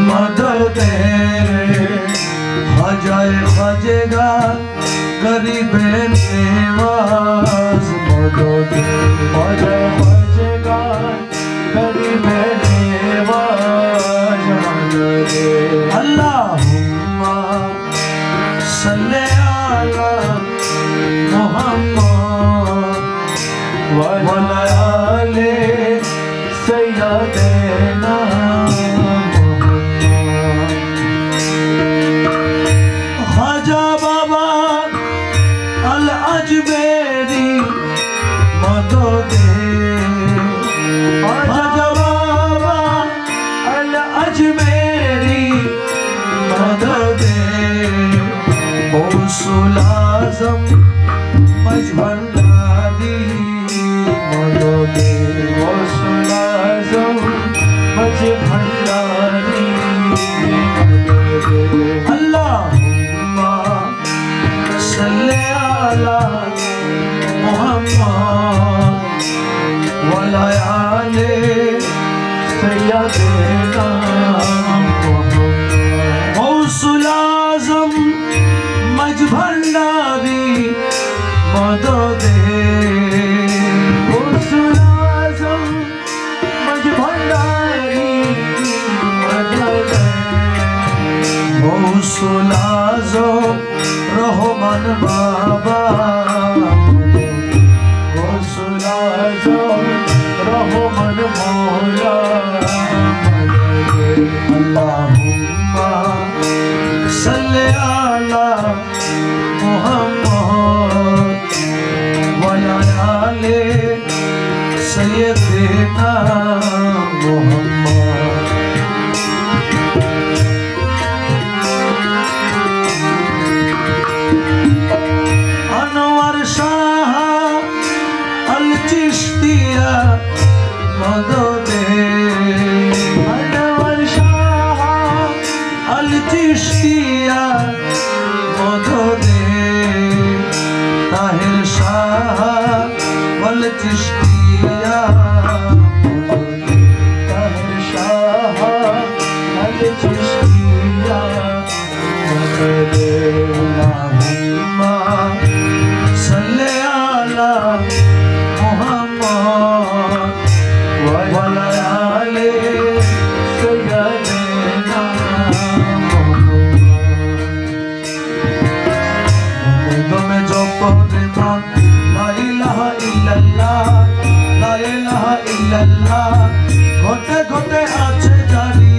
मदद हजाए खजेगा गरीब नेवाज मदद हजाए खजेगा गरीब नेवाज मदद अल्लाहुम्मा सल्ले अला मुहम्मद व अला आले सय्यदना ख्वाजा बाबा अल अजमेरी मदद ख्वाजा बाबा अल अजमेरी मदद गौसुल आज़म मजभंडारी मदद गौसुल आज़म मजभंडारी अल्लाहुम्मा सल्ले अला मुहम्मद व अला आले सय्यदना गौसुल आज़म मजभंडारी मदद गौसुल आज़म मजभंडारी मदद गौसुल आज़म रहमान बाबा गौसुल आज़म रहमान मौला अल्लाहुम्मा सल्ले अला मुहम्मद व अला आले सय्यदना मुहम्मद अनवर शाह अल चिश्तिया मदद अनवर शाह अल चिश्तिया मदद ताहिर शाह अल चिश्तिया ताहिर शाह अल चिश्तिया मदद अल्लाहुम्मा सल्ले अला मुहम्मद व अला आले सय्यदना तुम जप मन ला इलाहा इल्लल्लाह ला इलाहा इल्लल्लाह घटे घटे आछे जारी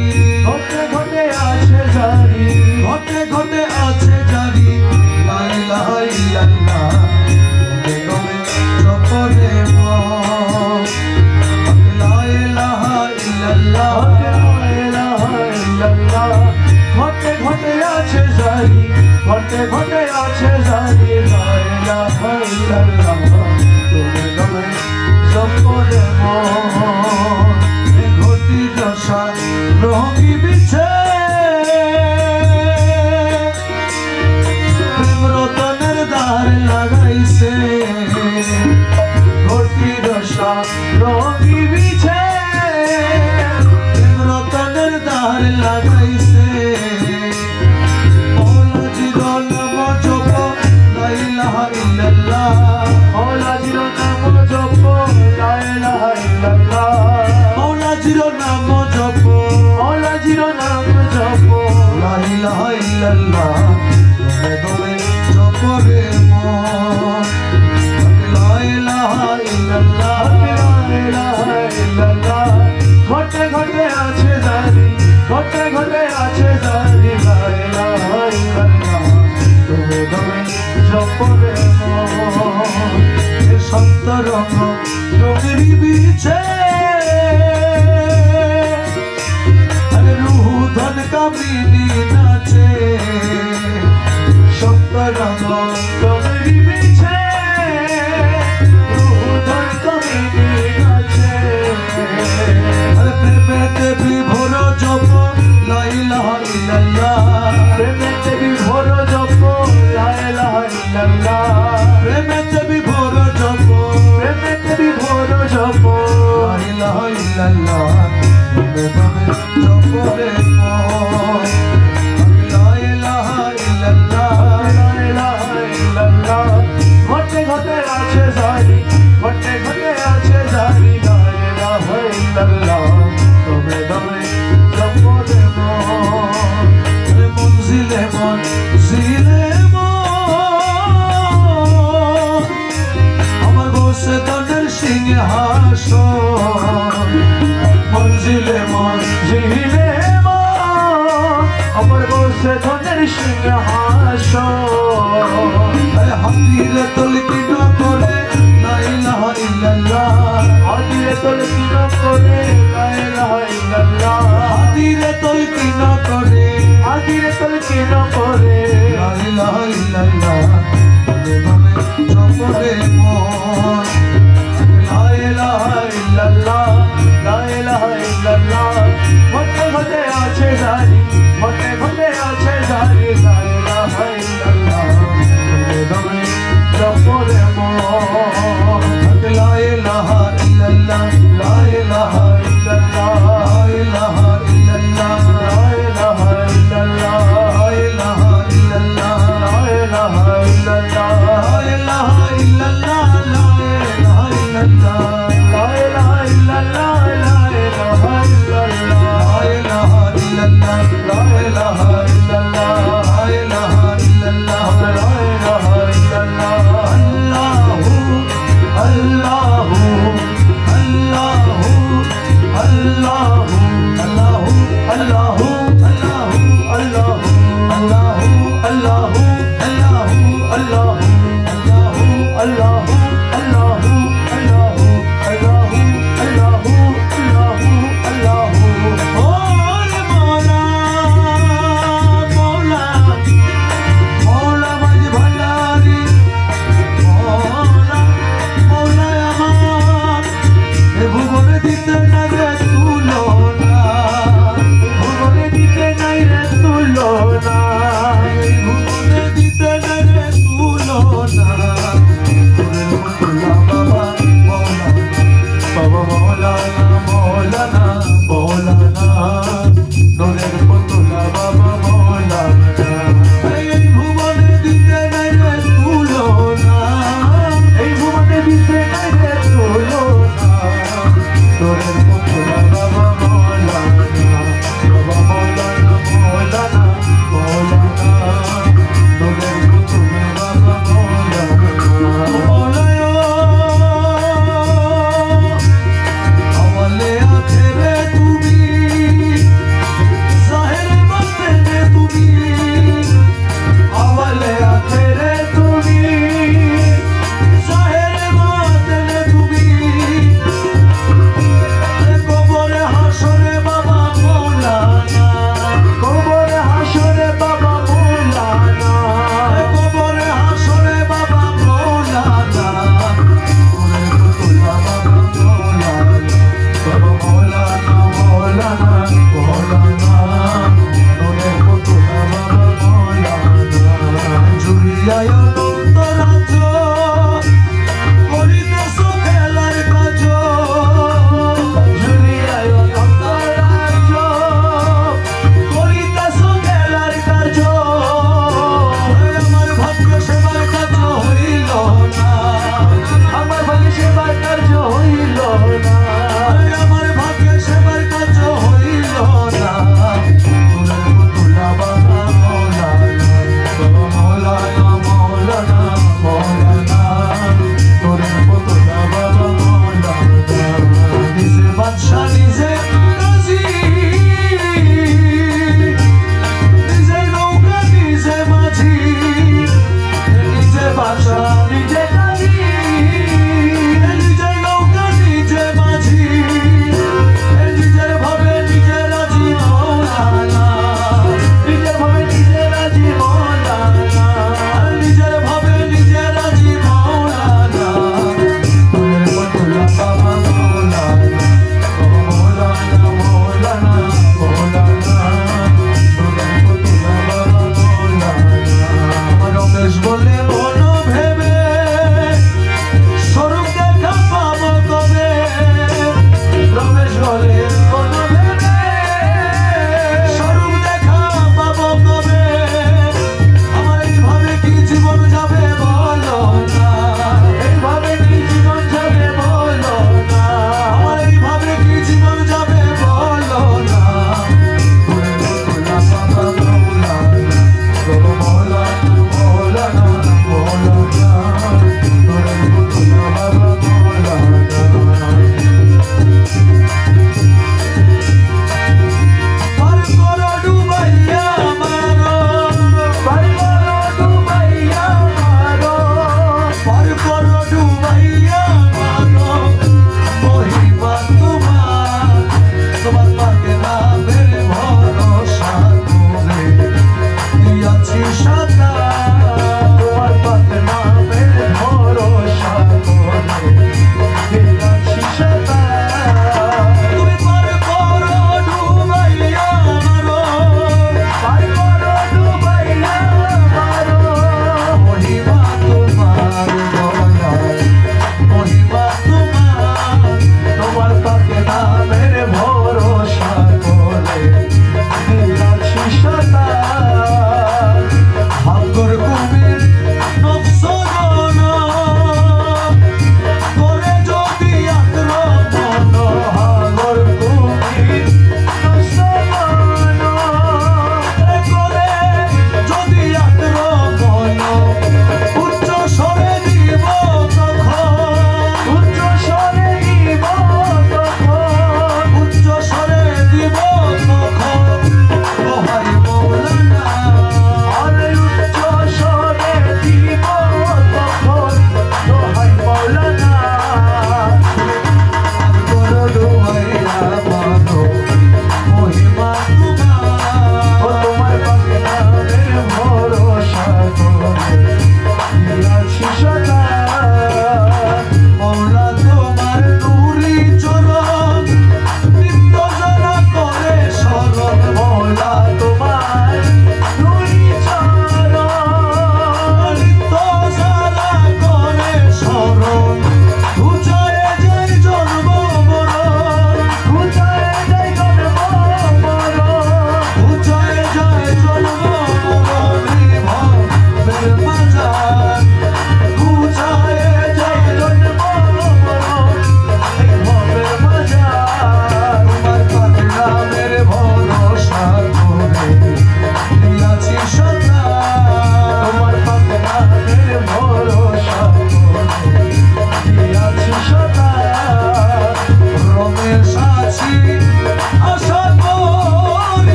घटे घटे आछे जारी घटे घटे आछे जारी ला इलाहा इल्लल्लाह तुम जप मन ला इलाहा इल्लल्लाह ला इलाहा इल्लल्लाह घटे घटे आछे जारी घटे घटे आछे जारी ला इलाहा इल्लल्लाह तुम जप मन घटी दशा रोगी बिछे प्रेम रतनेर द्वार लागाइছে घटी दशा रोगी बिछे प्रेम रतनेर द्वार लागाइছে मौलाजीर नाम जप ला इलाहा इल्लल्लाह मौलाजीर नाम जप ला इलाहा इल्लल्लाह मौलाजीर नाम जप मौलाजीर नाम जप ला इलाहा इल्लल्लाह तुमे जप रे मन ला इलाहा इल्लल्लाह ला इलाहा इल्लल्लाह घटे घटे आछे जारी घटे घटे आछे जारी ला इलाहा इल्लल्लाह तुमे जप रे मन सत्य रंग रंगेरी बीचे रूह धन कामिनी नाचे सत्य रंग रंगेरी बीचे रूह धन कामिनी नाचे प्रेमेते विभोर जप ला इलाहा इल्लल्लाह प्रेमेते विभोर जप ला इलाहा इल्लल्लाह प्रेमेते विभोर जप प्रेमेते विभोर जप ला इलाहा इल्लल्लाह जप रे জারি ঘটে ঘটে আছে জারি লা ইলাহা ইল্লাল্লাহ দমে দমে জপরে মন মঞ্জিলে মঞ্জিলে মন আমার বসে তোদের সিংহাসন মঞ্জিলে মঞ্জিলে আমার বসে তোদের সিংহাসন হাতিরে তলকিন করে লা ইলাহা ইল্লাল্লাহ হাতিরে তলকিন করে লা ইলাহা ইল্লাল্লাহ হাতিরে তলকিন করে হাতিরে তলকিন করে লা ইলাহা ইল্লাল্লাহ দমে জপরে মন লা ইলাহা ইল্লাল্লাহ লা ইলাহা ইল্লাল্লাহ ঘটে ঘটে আছে জারি ঘটে ঘটে আছে জারি লা ইলাহা ইল্লাল্লাহ দমে জপরে মন লা ইলাহা ইল্লাল্লাহ লা ইলাহা ইল্লাল্লাহ লা ইলাহা ইল্লাল্লাহ লা ইলাহা ইল্লাল্লাহ লা ইলাহা ইল্লাল্লাহ লা ইলাহা ইল্লাল্লাহ লা ইলাহা ইল্লাল্লাহ লা ইলাহা ইল্লাল্লাহ লা ইলাহা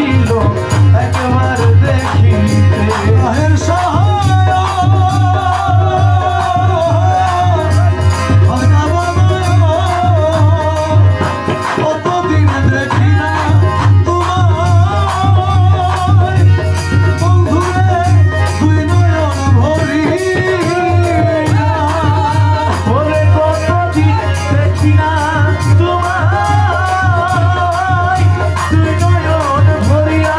ছিল একবার দেখিতে মায়ের সহায় কতদিন দেখি না তোমায় বন্ধুরে দুই নয়ন ভরিয়া ওরে কতদিন দেখি না তোমায় দুই নয়ন ভরিয়া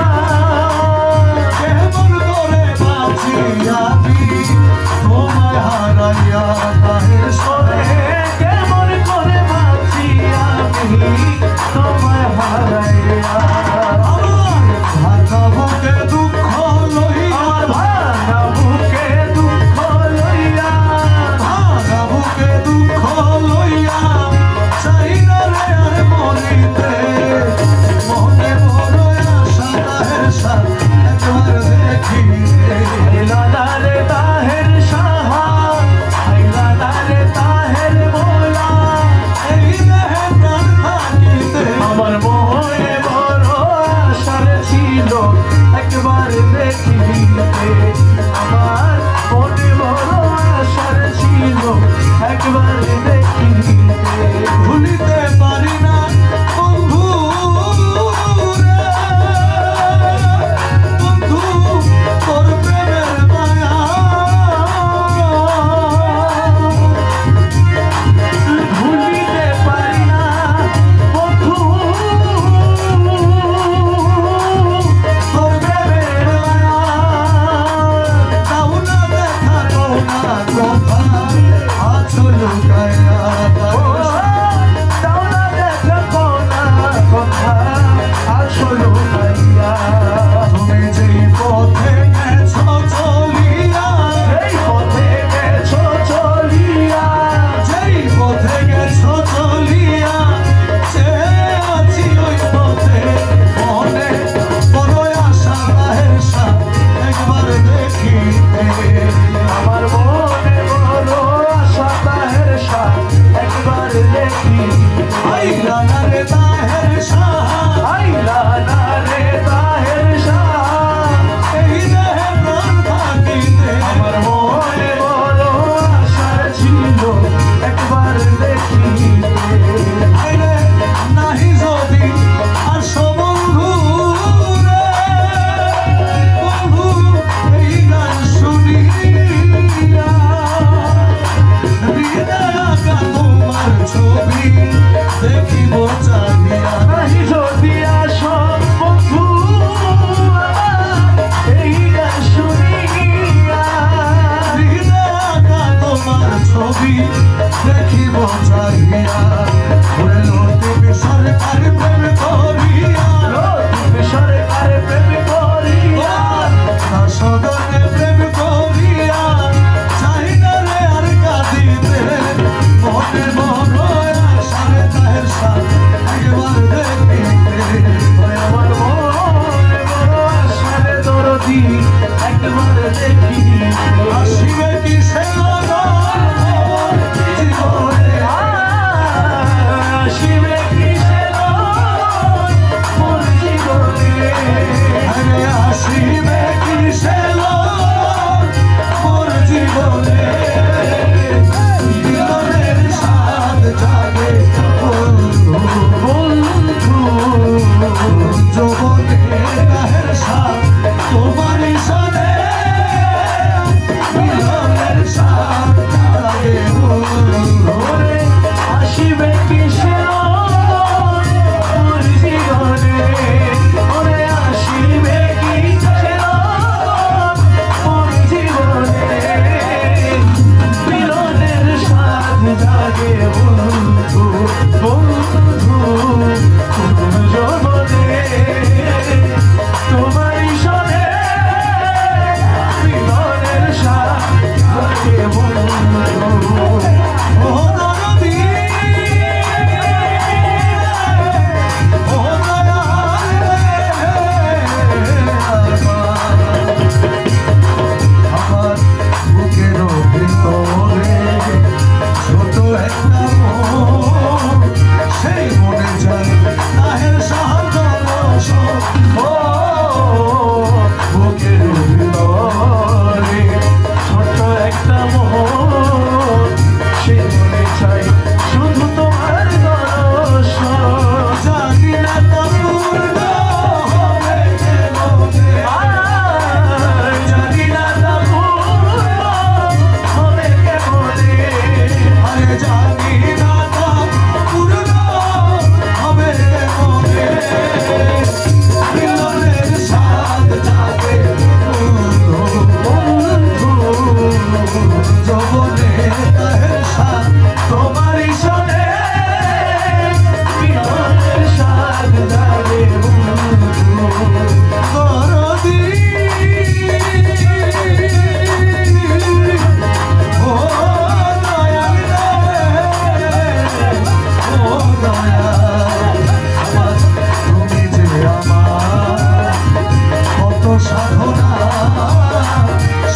সাধনা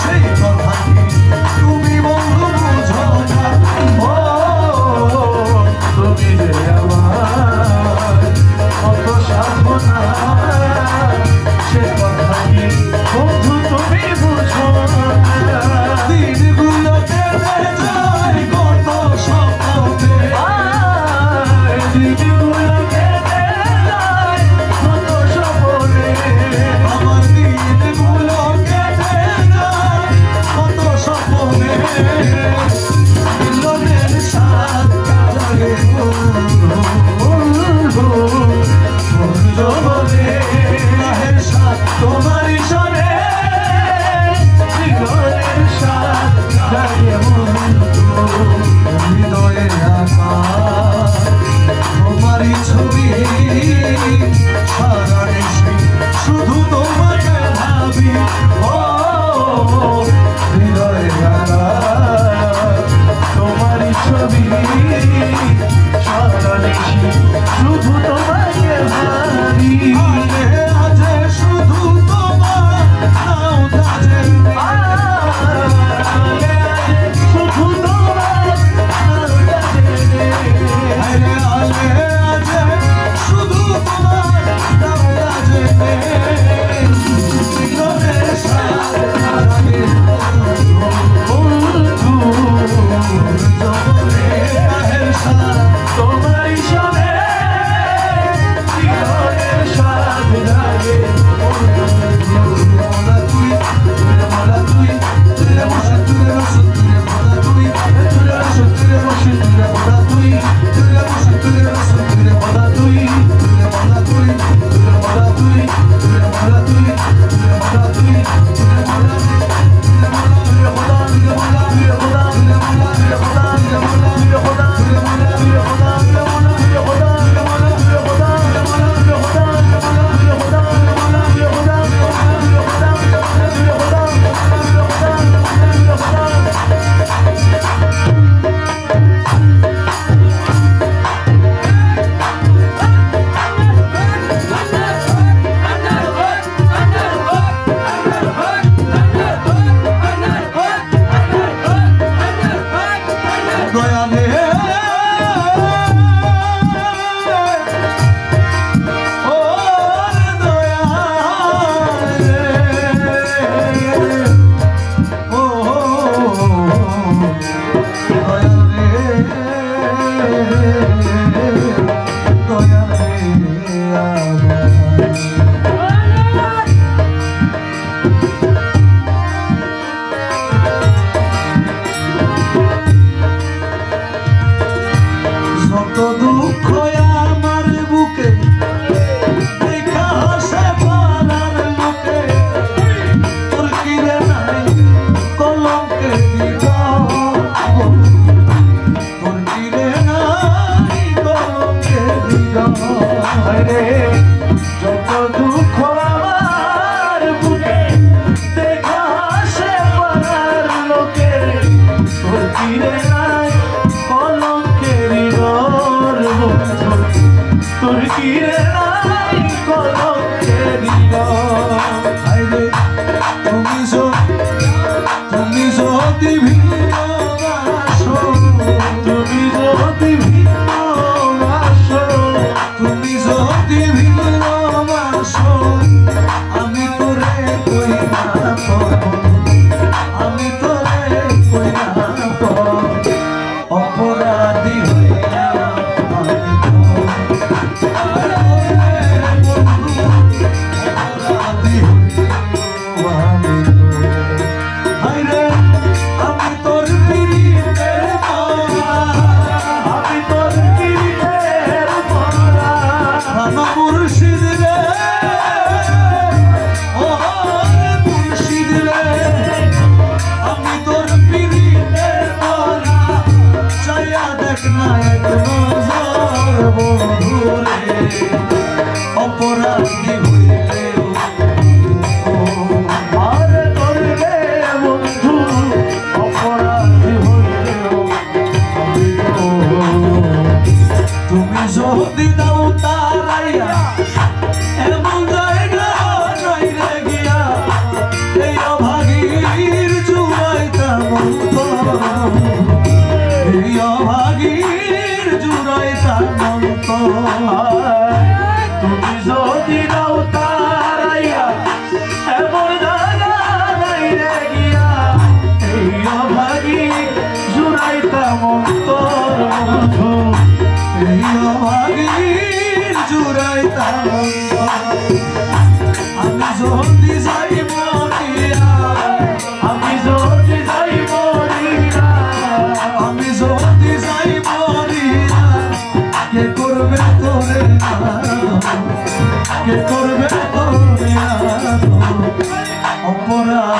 সেই কথা কি তুমি বন্ধু বুঝো না ও তুমি যে আমার কত সাধনা সে কথা কি বন্ধু তুমি বুঝো না দিনগুলো কেটে যায় কত স্বপ্নে দিনগুলো কেটে যায় কত স্বপ্নে আমার দিনগুলো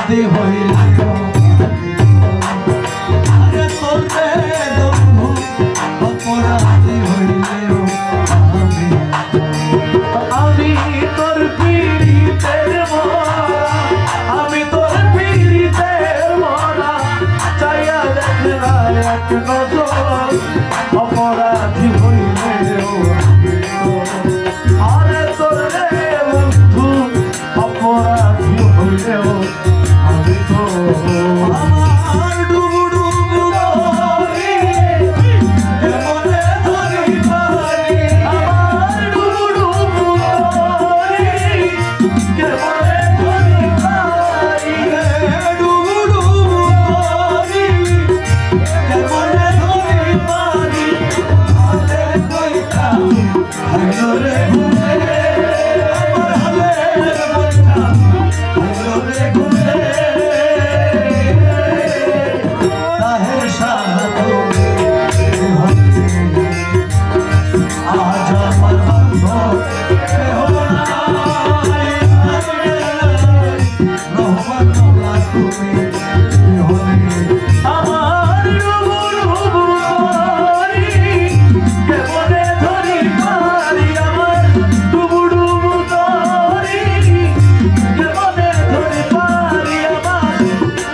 অপরাধী হইলেও আরে তোর বন্ধু অপরাধী হইলেও আমি তোর পীড়িতের মরা, আমি তোর পীড়িতের মরা, চাইয়া দেখে না এক নজর অপরাধী হইলেও আরে তোর বন্ধু অপরাধী হইলেও আমি তো আমার ডুবু ডুবু করি কেমনে ধরি পারি, আমার ডুবু ডুবু করি কেমনে ধরি পারি, ডুবু ডুবু করি কেমনে ধরি পারি, হাতের বইটা হাইলো রে ঘুরে, আমার হাতের বইটা হাইলো রে ঘুরে, তাহের সাথে আজ আমার বান্ধব কেহ নাই, রহমান আল্লাহ তুমি কেহ নেই, আমার ডুবু ডুবু করি কেমনে ধরি পারি, আমার ডুবু ডুবু করি কেমনে ধরি পারি, আমার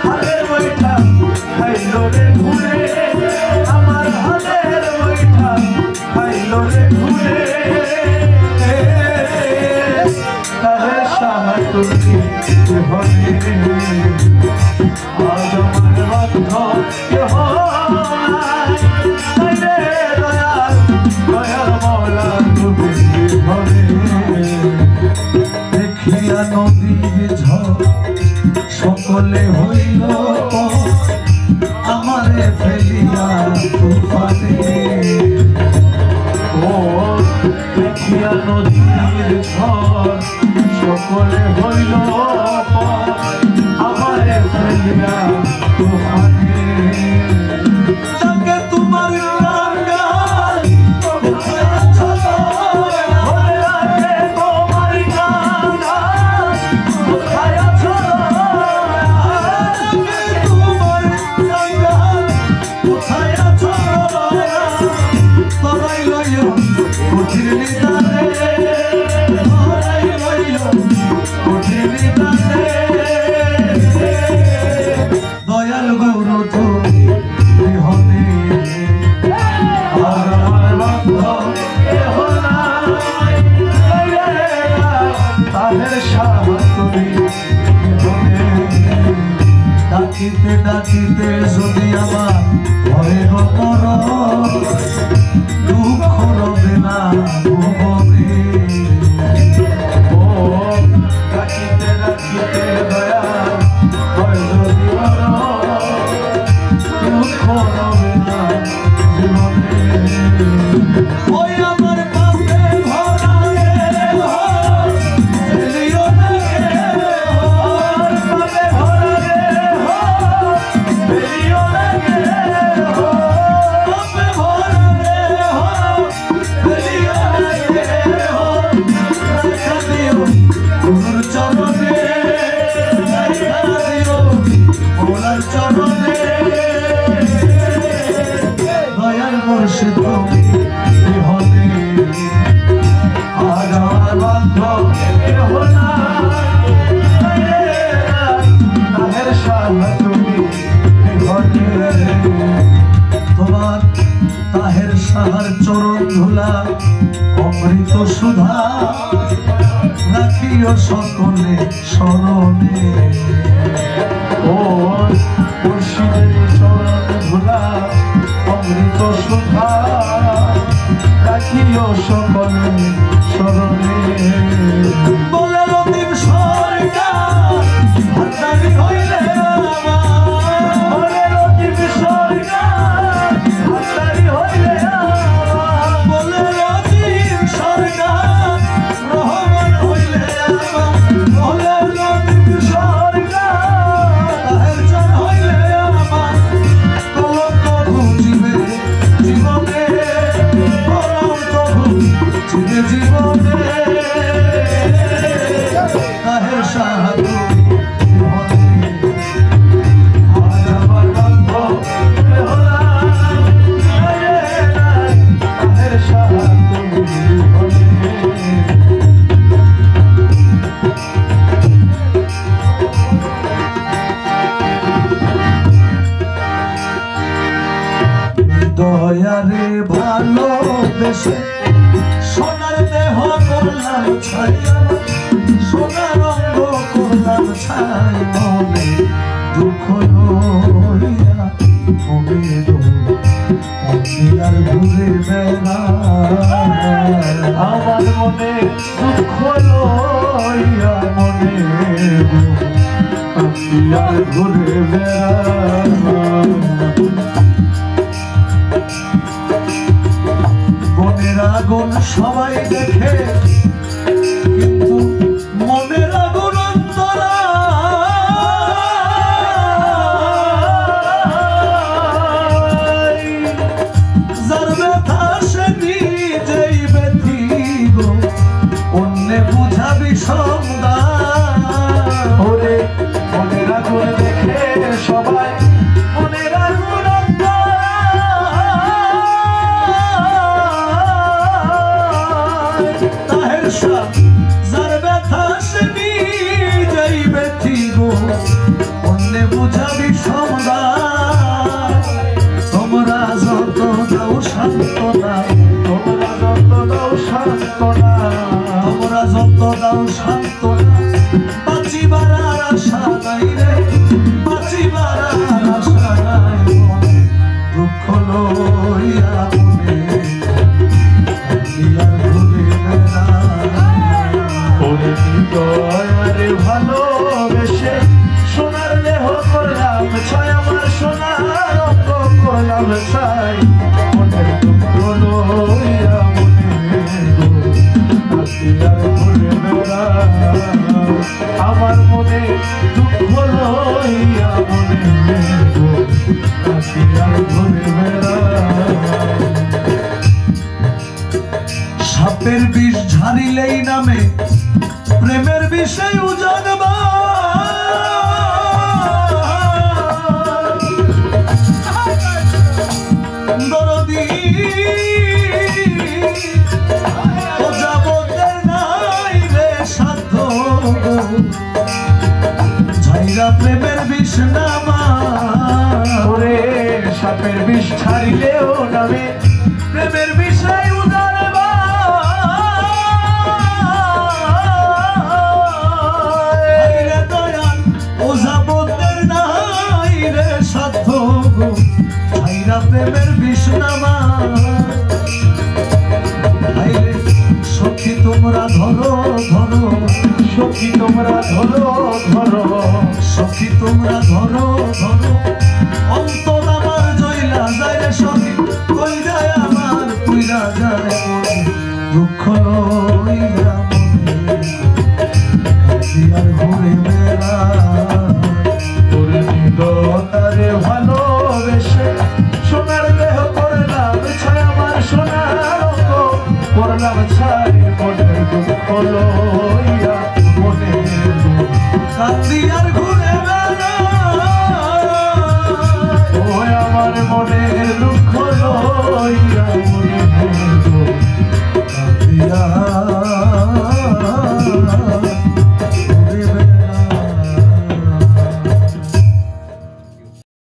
হাতের বইটা খাইলো রে ঘুরে, আমার হাতের বইটা খাইলো রে ঘুরে, তাহে সাহা তুমি কেহ নেই, আজ আমার বান্ধব কেহ নাই, তাই রে দয়াল দয়াল মওলা তুমি কেহ নেই, দেখিয়া নদীর ঝড় সকলে হইল পথ, আমারে ফেলিয়া তুফানে, ও দেখিয়া নদীর ঝড় সকলে হইল পথ, আমারে ফেলিয়া তুফানে, তাকে তোমার কাঙ্গাল কোথায় আছো মনে রাখে, তোমার কাঙ্গাল কোথায় আছো, তাকে তোমার কাঙ্গাল কোথায় আছো, তোরাই লইও কঠিন নিদানে, তোরাই লইও কঠিন নিদানে, দয়াল গৌর তুমি কেহ নেই, আর আমার বান্ধব কেহ নাই, তাহের সাহ তুমি কেহ নেই, ডাকিতে ডাকিতে যদি আমার ভয় কর, দুঃখ রবে না ভুবনে, ও ডাকিতে ডাকিতে দয়াল ভয় যদি কর, দুঃখ রবে না জীবনে, ওই আমার পাপে ভরা দেহ ফেলিও না কেহ, পাপে ভরা দেহ ফেলিও না কেহ, পাপে ভরা দেহ ফেলিও না কেহ, রাখা দিও গুরুর চরণে, রাখা দিও মওলার চরণে, দয়াল মুর্শিদ তুমি কেহ নেই, আজ আমার বান্ধব কেহ নাই, তাহের সাহ তুমি কেহ নেই, তোমার তাহের সাহার চরণ ধুলা অমৃত সুধা, রাখিও সকলে স্মরণে, ও মুর্শিদের চরণ ধুলা অমৃত সুধা, রাখিও সকলে স্মরণে, বলে রতিম সরকার ভান্ডারি হইলে আমার, বলে রতিম সরকার ভান্ডারি হইলে আমার, বলে রতিম সরকার রহমান হইলে আমার, বলে রতিম সরকার বেশে সোনার দেহ করলাম ছাই সোনার অঙ্গ করলাম ছাই মনে দুঃখ লইয়া তুমি আর ঘুরে বেড়া আমার মনে দুঃখ লইয়া মনে আর ঘুরে বেড়া মনের আগুন সবাই দেখে কিন্তু মনের আগুন অন্তরা যার ব্যথা সে নিজেই ব্যথি গো অন্যে বুঝাবি সমদা ওরে মনের আগুন দেখে সবাই মনের আগুন যার ব্যথা সে নিজেই ব্যথি গো অন্যে বুঝাবি সমদায় তোমরা যত দাও সান্ত্বনা তোমরা যত দাও সান্ত্বনা তোমরা যত দাও সান্ত্বনা বাঁচিবার আর আশা নাই রে বাঁচিবার আর আশা নাই মনে দুঃখ লইয়া মনে দয়ারে ভালোবেসে সোনার দেহ করলাম ছাই আমার সোনার অঙ্গ করলাম ছাই মনের দুঃখ লইয়া মনে আর ঘুরে বেড়া আমার মনে দুঃখ লইয়া মনে আর ঘুরে বেড়া সাপের বিষ ঝাড়িলেই নামে প্রেমের বিষয় উজানবা দরদি ও যাবতের নাই রে সাধ্য ঝাইরা প্রেমের বিষ নামা ওরে সাপের বিষ ছাড়িলেও নামে প্রেমের বিষয় উজানবা প্রেমের বিষ্ণামা সখী তোমরা ধরো ধরো সখী তোমরা ধরো ধরো সখী তোমরা ধরো ধরো অন্তর আমার জইলা যায় রে সখী কই যায় আমার পুইরা যায় মনে দুঃখ লইয়া মনে আর ঘুরে বেড়া তোরে নিদতারে ভালোবেসে সোনার দেহ করলাম ছাই আমার সোনার অঙ্গ করলাম ছাই মনের দুঃখ লইয়া মনে কান্দি আর